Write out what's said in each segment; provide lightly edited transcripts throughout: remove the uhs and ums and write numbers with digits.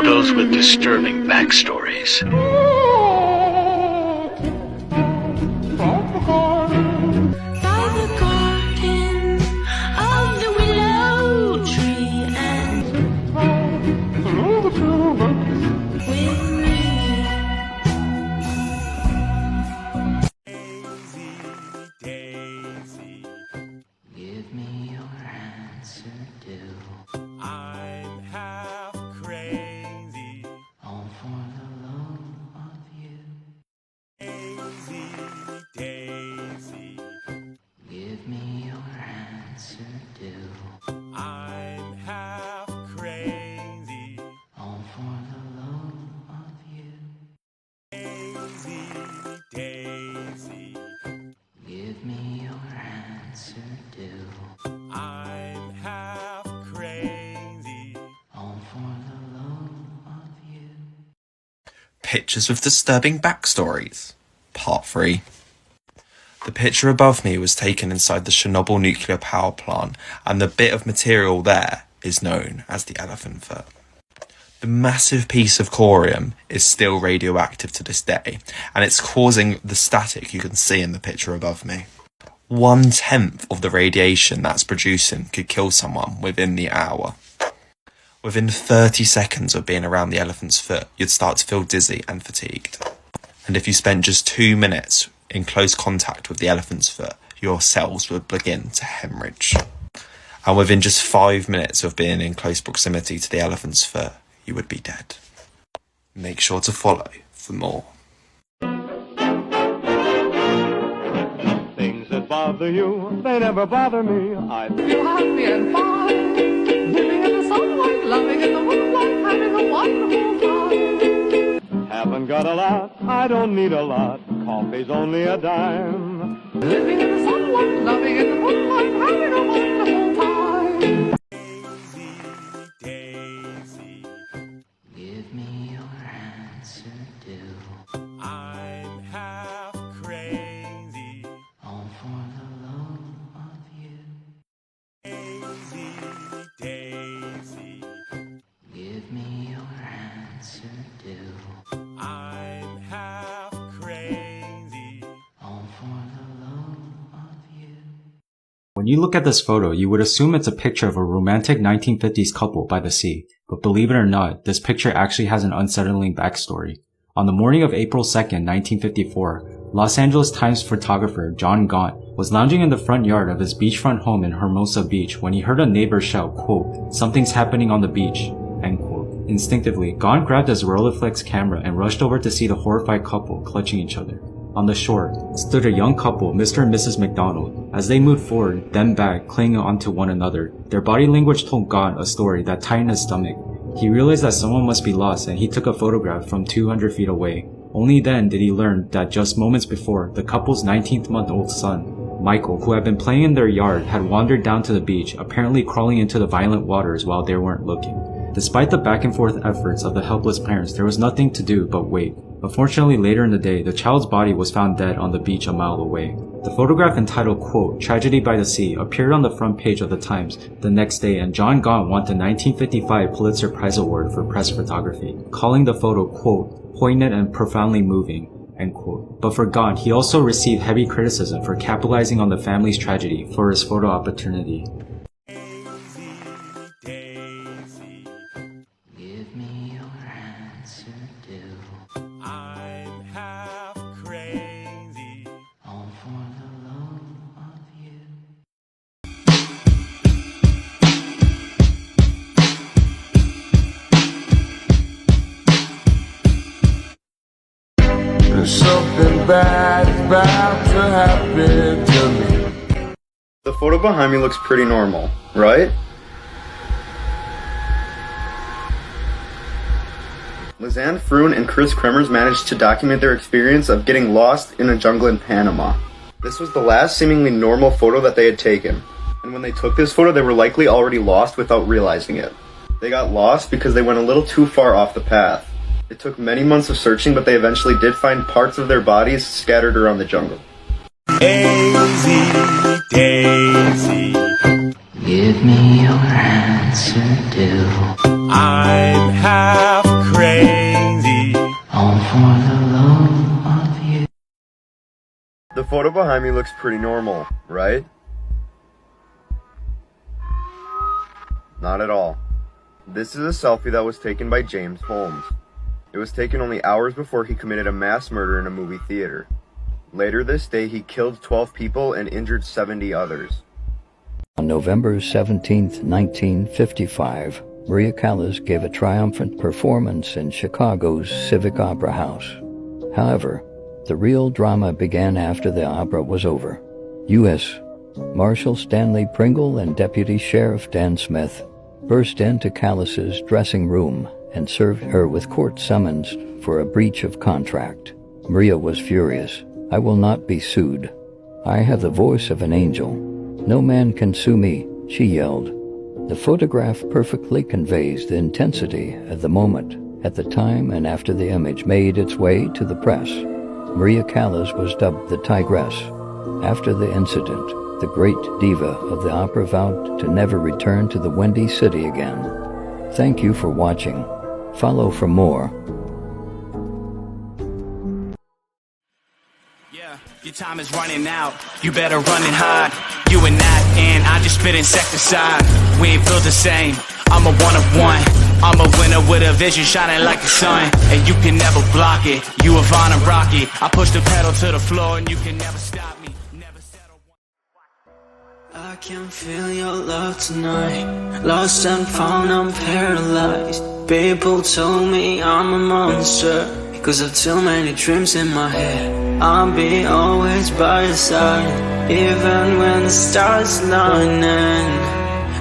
those with disturbing backstories. Pictures with disturbing backstories. Part 3. The picture above me was taken inside the Chernobyl nuclear power plant, and the bit of material there is known as the elephant foot. The massive piece of corium is still radioactive to this day, and it's causing the static you can see in the picture above me. 1/10 of the radiation that's producing could kill someone within the hour. Within 30 seconds of being around the elephant's foot, you'd start to feel dizzy and fatigued. And if you spent just 2 minutes in close contact with the elephant's foot, your cells would begin to hemorrhage. And within just 5 minutes of being in close proximity to the elephant's foot, you would be dead. Make sure to follow for more. Things that bother you, they never bother me. I feel happy and fine, living in the sunlight, loving in the moonlight, having a wonderful time. Haven't got a lot, I don't need a lot, coffee's only a dime. Living in the sunlight, loving in the moonlight, having a wonderful time. Daisy, give me your answer, do. I'm half crazy, all for the love of you. Daisy, Daisy, give me your answer, do. I'm half crazy, all for the love of you. When you look at this photo, you would assume it's a picture of a romantic 1950s couple by the sea. But believe it or not, this picture actually has an unsettling backstory. On the morning of April 2nd, 1954, Los Angeles Times photographer John Gaunt was lounging in the front yard of his beachfront home in Hermosa Beach when he heard a neighbor shout, quote, "Something's happening on the beach," end quote. Instinctively, Gaunt grabbed his Rolleiflex camera and rushed over to see the horrified couple clutching each other. On the shore stood a young couple, Mr. and Mrs. McDonald. As they moved forward, then back, clinging onto one another, their body language told Gaunt a story that tightened his stomach. He realized that someone must be lost, and he took a photograph from 200 feet away. Only then did he learn that just moments before, the couple's 19th-month-old son, Michael, who had been playing in their yard, had wandered down to the beach, apparently crawling into the violent waters while they weren't looking. Despite the back-and-forth efforts of the helpless parents, there was nothing to do but wait. Unfortunately, later in the day, the child's body was found dead on the beach a mile away. The photograph entitled, quote, "Tragedy by the Sea," appeared on the front page of the Times the next day, and John Gaunt won the 1955 Pulitzer Prize Award for press photography, calling the photo, quote, "poignant and profoundly moving," end quote. But for Gaunt, he also received heavy criticism for capitalizing on the family's tragedy for his photo opportunity. Give me your answer, do. I'm half crazy, all for the love of you. There's something bad about to happen to me. The photo behind me looks pretty normal, right? Lizanne Froon and Chris Kremers managed to document their experience of getting lost in a jungle in Panama. This was the last seemingly normal photo that they had taken, and when they took this photo they were likely already lost without realizing it. They got lost because they went a little too far off the path. It took many months of searching, but they eventually did find parts of their bodies scattered around the jungle. Daisy, Daisy, give me your answer, do. I'm half crazy. All for the love of you. The photo behind me looks pretty normal, right? Not at all. This is a selfie that was taken by James Holmes. It was taken only hours before he committed a mass murder in a movie theater. Later this day, he killed 12 people and injured 70 others. On November 17, 1955, Maria Callas gave a triumphant performance in Chicago's Civic Opera House. However, the real drama began after the opera was over. U.S. Marshal Stanley Pringle and Deputy Sheriff Dan Smith burst into Callas's dressing room and served her with court summons for a breach of contract. Maria was furious. "I will not be sued. I have the voice of an angel. No man can sue me," she yelled. The photograph perfectly conveys the intensity of the moment at the time and after the image made its way to the press. Maria Callas was dubbed the Tigress. After the incident, the great diva of the opera vowed to never return to the Windy City again. Thank you for watching. Follow for more. Your time is running out, you better run and hide. You and that, and I just spit insecticide. We ain't built the same, I'm a one of one. I'm a winner with a vision shining like the sun. And you can never block it, you a Von and Rocky. I push the pedal to the floor and you can never stop me. Never settle. I can feel your love tonight. Lost and found, I'm paralyzed. People told me I'm a monster, cause I've too many dreams in my head. I'll be always by your side, even when the stars lining.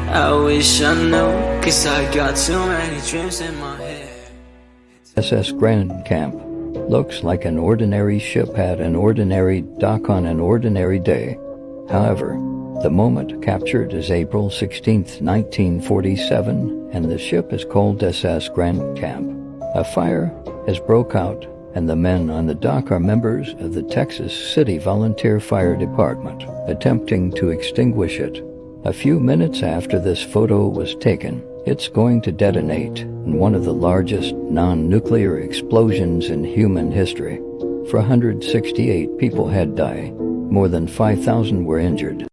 I wish I knew, cause I got too many dreams in my head. SS Grand Camp looks like an ordinary ship at an ordinary dock on an ordinary day. However, the moment captured is April 16, 1947, and the ship is called SS Grand Camp. A fire has broke out, and the men on the dock are members of the Texas City Volunteer Fire Department, attempting to extinguish it. A few minutes after this photo was taken, it's going to detonate in one of the largest non-nuclear explosions in human history. 468 people had died. More than 5,000 were injured.